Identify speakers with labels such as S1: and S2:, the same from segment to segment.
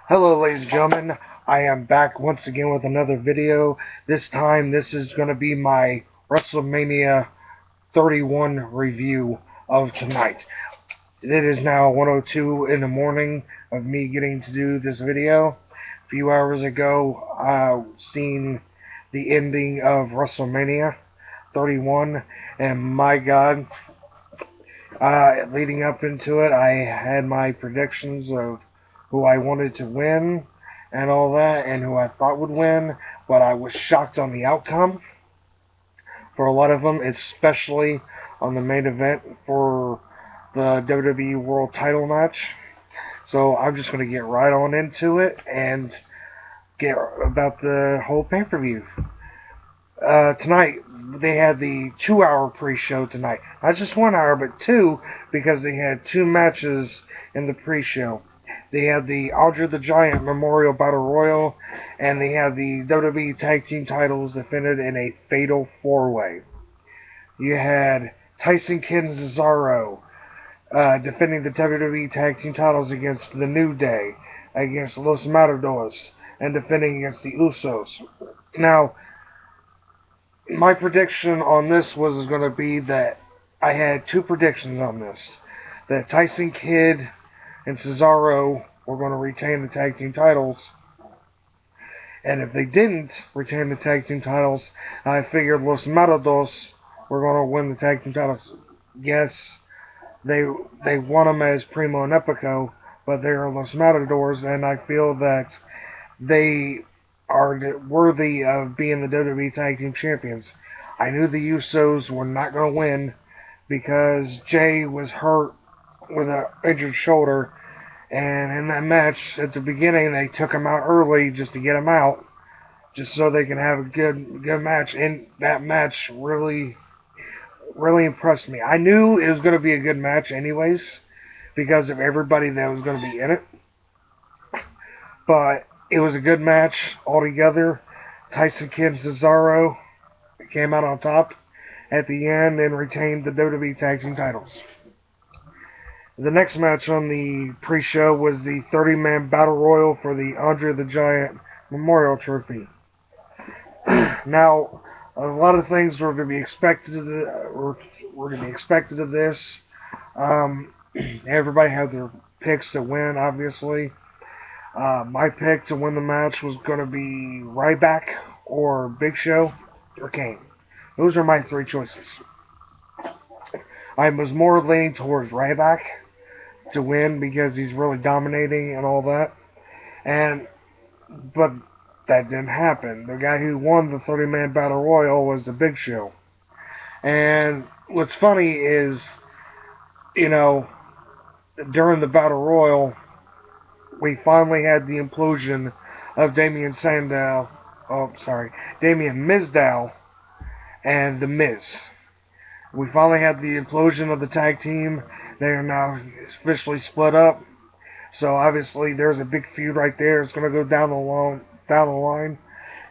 S1: Hello ladies and gentlemen, I am back once again with another video. This time this is going to be my Wrestlemania 31 review of tonight. It is now 1:02 in the morning of me getting to do this video. A few hours ago I seen the ending of Wrestlemania 31 and my god, leading up into it I had my predictions of who I wanted to win and all that, and who I thought would win, but I was shocked on the outcome for a lot of them, especially on the main event for the WWE World Title match. So I'm just going to get right on into it and get about the whole pay-per-view. Tonight, they had the 2-hour pre-show tonight. Not just 1 hour, but 2, because they had 2 matches in the pre-show. They had the Andre the Giant Memorial Battle Royal, and they had the WWE Tag Team titles defended in a fatal 4-way. You had Tyson Kidd and Cesaro defending the WWE Tag Team titles against The New Day, against Los Matadors, and defending against the Usos. Now, my prediction on this was going to be that I had 2 predictions on this. That Tyson Kidd and Cesaro were going to retain the tag team titles. And if they didn't retain the tag team titles, I figured Los Matadors were going to win the tag team titles. Yes, they won them as Primo and Epico, but they are Los Matadors, and I feel that they are worthy of being the WWE Tag Team Champions. I knew the Usos were not going to win because Jay was hurt with an injured shoulder, and in that match at the beginning they took him out early just to get him out, just so they can have a good match. And that match really impressed me. I knew it was going to be a good match anyways because of everybody that was going to be in it, but it was a good match altogether. Tyson Kidd and Cesaro came out on top at the end and retained the WWE Tag Team titles. The next match on the pre-show was the 30-man Battle Royal for the Andre the Giant Memorial Trophy. Now, a lot of things were to be expected of this. Everybody had their picks to win, obviously. My pick to win the match was going to be Ryback or Big Show or Kane. Those are my 3 choices. I was more leaning towards Ryback to win because he's really dominating and all that. But that didn't happen. The guy who won the 30-man Battle Royal was the Big Show. And what's funny is, during the Battle Royal, we finally had the implosion of Damien Mizdow and The Miz. We finally had the implosion of the tag team. They are now officially split up. So obviously there's a big feud right there. It's going to go down the line.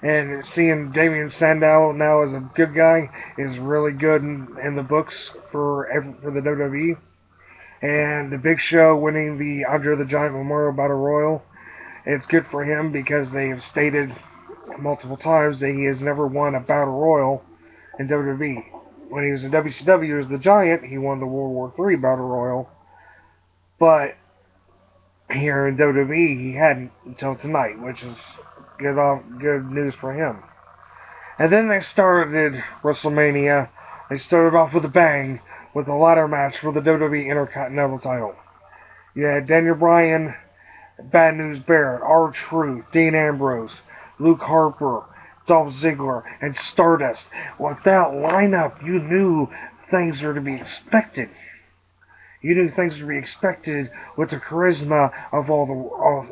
S1: And seeing Damien Sandow now as a good guy is really good in the books for the WWE. And the Big Show winning the Andre the Giant Memorial Battle Royal, it's good for him because they have stated multiple times that he has never won a Battle Royal in WWE. When he was in WCW as the Giant, he won the World War III Battle Royal. But here in WWE, he hadn't until tonight, which is good news for him. And then they started WrestleMania. They started off with a bang with a ladder match for the WWE Intercontinental title. You had Daniel Bryan, Bad News Barrett, R-Truth, Dean Ambrose, Luke Harper, Dolph Ziggler, and Stardust. With that lineup, you knew things were to be expected. You knew things were to be expected with the charisma of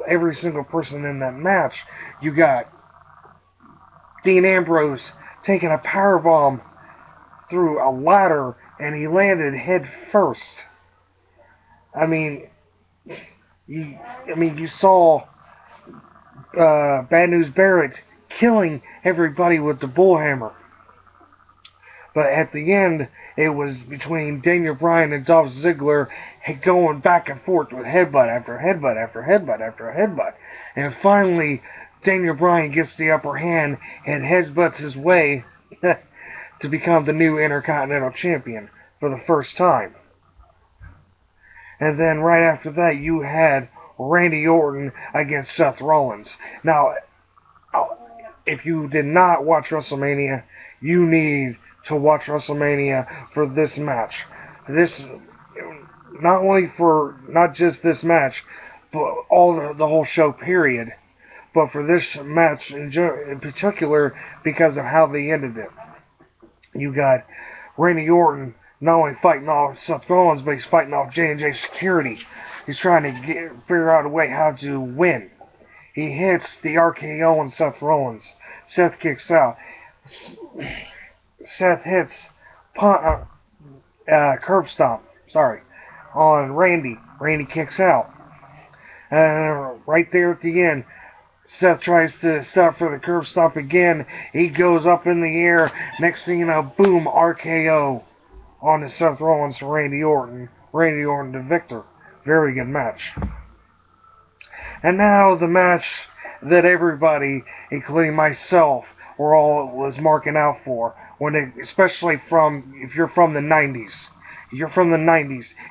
S1: every single person in that match. You got Dean Ambrose taking a powerbomb through a ladder, and he landed head first. You saw Bad News Barrett killing everybody with the bullhammer. But at the end, it was between Daniel Bryan and Dolph Ziggler going back and forth with headbutt after headbutt after headbutt after headbutt. And finally, Daniel Bryan gets the upper hand and headbutts his way to become the new Intercontinental Champion for the first time. And then right after that, you had Randy Orton against Seth Rollins. Now, if you did not watch WrestleMania, you need to watch WrestleMania for this match. This, not just this match, but the whole show period. But for this match in particular, because of how they ended it. You got Randy Orton not only fighting off Seth Rollins, but he's fighting off J&J security. He's trying to figure out a way how to win. He hits the RKO on Seth Rollins. Seth kicks out. Seth hits curb stomp, on Randy. Randy kicks out. Right there at the end, Seth tries to set up for the curb stomp again. He goes up in the air. Next thing you know, boom, RKO on to Seth Rollins to Randy Orton. Randy Orton the victor. Very good match. And now the match that everybody, including myself, was marking out for. Especially if you're from the 90s.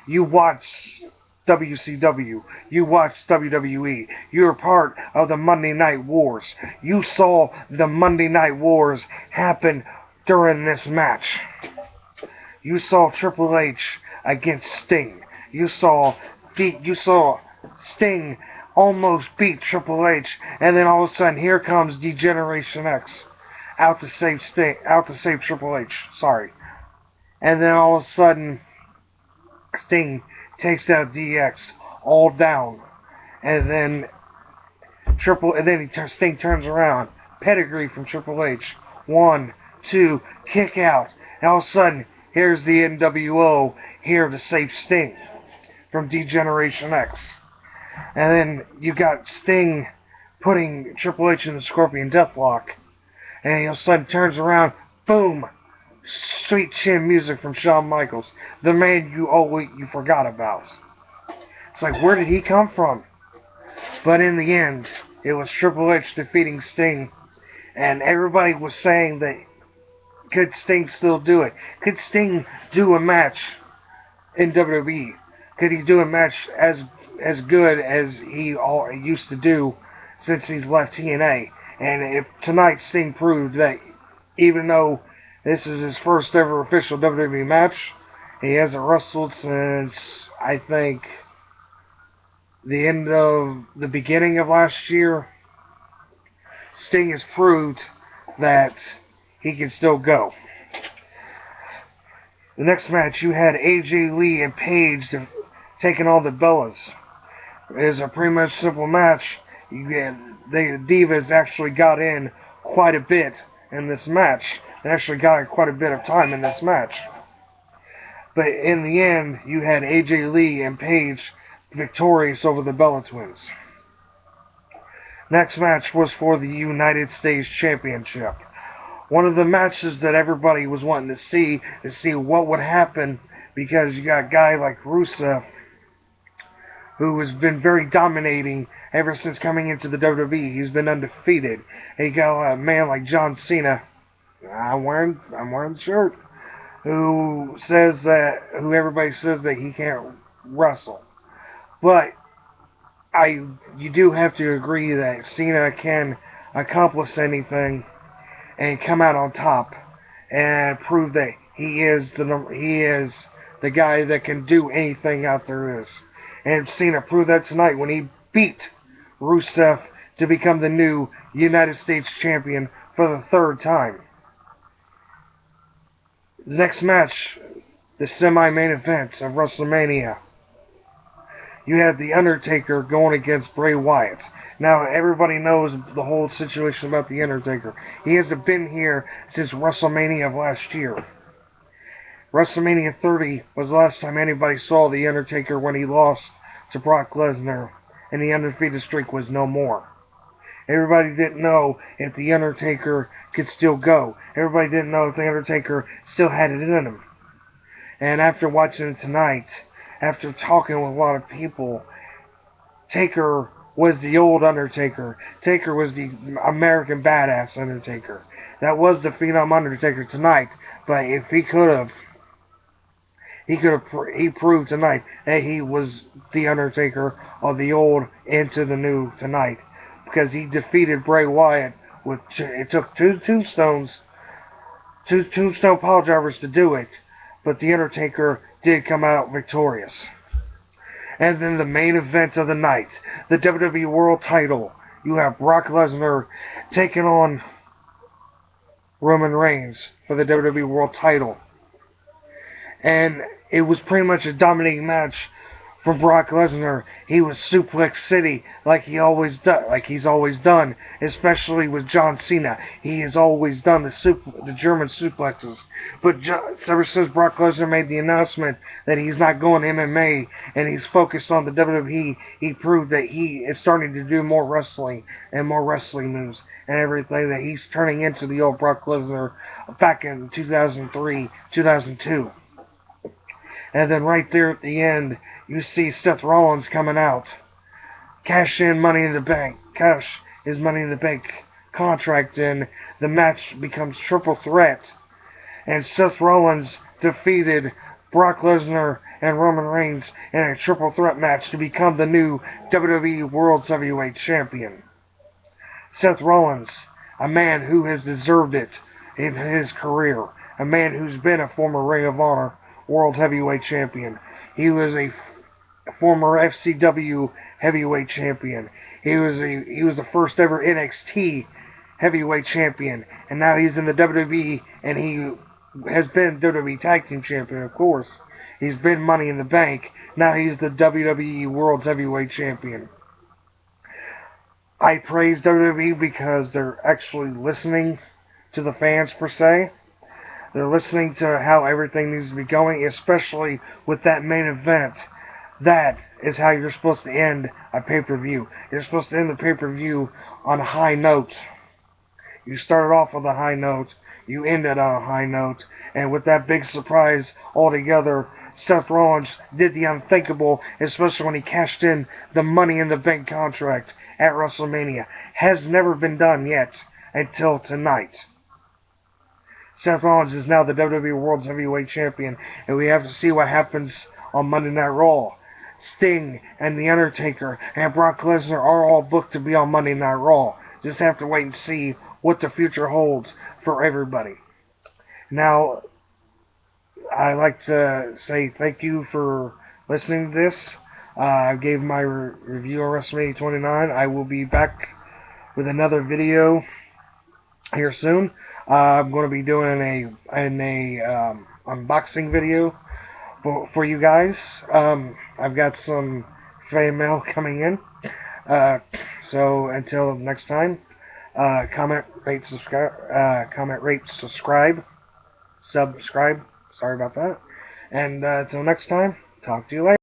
S1: You watch WCW, you watch WWE, you were part of the Monday Night Wars. You saw the Monday Night Wars happen during this match. You saw Triple H against Sting. You saw Sting almost beat Triple H, and then all of a sudden here comes Degeneration X out to save Triple H. And then all of a sudden Sting takes out DX all down, and then Sting turns around, pedigree from Triple H, 1, 2, kick out, and all of a sudden here's the NWO here to save Sting from Degeneration X, and then you got Sting putting Triple H in the Scorpion Deathlock, and he all of a sudden turns around, boom. Sweet chin music from Shawn Michaels, the man you forgot about. It's like, where did he come from? But in the end, it was Triple H defeating Sting, and everybody was saying that, could Sting still do it? Could Sting do a match in WWE? Could he do a match as good as he used to do since he's left TNA? And if tonight Sting proved that even though this is his first ever official WWE match, he hasn't wrestled since, I think, the beginning of last year. Sting has proved that he can still go. The next match, you had AJ Lee and Paige taking on the Bellas. It is a pretty much simple match. The Divas actually got in quite a bit in this match. They actually got quite a bit of time in this match. But in the end, you had AJ Lee and Paige victorious over the Bella Twins. Next match was for the United States Championship. One of the matches that everybody was wanting to see what would happen, because you got a guy like Rusev, who has been very dominating ever since coming into the WWE. He's been undefeated. And you got a man like John Cena, I'm wearing the shirt, who everybody says that he can't wrestle. But you do have to agree that Cena can accomplish anything and come out on top and prove that he is the guy that can do anything out there is. And Cena proved that tonight when he beat Rusev to become the new United States Champion for the third time. The next match, the semi-main event of WrestleMania. You had The Undertaker going against Bray Wyatt. Now, everybody knows the whole situation about The Undertaker. He hasn't been here since WrestleMania of last year. WrestleMania 30 was the last time anybody saw The Undertaker when he lost to Brock Lesnar, and the undefeated streak was no more. Everybody didn't know if The Undertaker could still go. Everybody didn't know if The Undertaker still had it in him. And after watching it tonight, after talking with a lot of people, Taker was the old Undertaker. Taker was the American badass Undertaker. That was the Phenom Undertaker tonight. But if he he proved tonight that he was the Undertaker of the old into the new tonight, because he defeated Bray Wyatt with it took two tombstone pile drivers to do it, but the Undertaker did come out victorious. And then the main event of the night, the WWE World Title. You have Brock Lesnar taking on Roman Reigns for the WWE World Title. And it was pretty much a dominating match for Brock Lesnar. He was Suplex City like he's always done, especially with John Cena. He has always done the German suplexes. But ever since Brock Lesnar made the announcement that he's not going to MMA and he's focused on the WWE, he proved that he is starting to do more wrestling and more wrestling moves and everything, that he's turning into the old Brock Lesnar back in 2003, 2002. And then right there at the end, you see Seth Rollins coming out. Cash in Money in the Bank. Cash his Money in the Bank contract in. The match becomes triple threat. And Seth Rollins defeated Brock Lesnar and Roman Reigns in a triple threat match to become the new WWE World Heavyweight Champion. Seth Rollins, a man who has deserved it in his career. A man who's been a former Ring of Honor World Heavyweight Champion. He was a former FCW Heavyweight Champion. He was the first ever NXT Heavyweight Champion, and now he's in the WWE, and he has been WWE Tag Team Champion, of course. He's been Money in the Bank. Now he's the WWE World Heavyweight Champion. I praise WWE because they're actually listening to the fans, per se. They're listening to how everything needs to be going, especially with that main event. That is how you're supposed to end a pay-per-view. You're supposed to end the pay-per-view on a high note. You started off with a high note, you ended on a high note, and with that big surprise altogether, Seth Rollins did the unthinkable, especially when he cashed in the Money in the Bank contract at WrestleMania. Has never been done yet until tonight. Seth Rollins is now the WWE World Heavyweight Champion, and we have to see what happens on Monday Night Raw. Sting and The Undertaker and Brock Lesnar are all booked to be on Monday Night Raw. Just have to wait and see what the future holds for everybody. Now, I'd like to say thank you for listening to this. I gave my review of WrestleMania 29. I will be back with another video here soon. I'm going to be doing a unboxing video for you guys. I've got some fan mail coming in. So until next time, comment, rate, subscribe. Sorry about that. And until next time, talk to you later.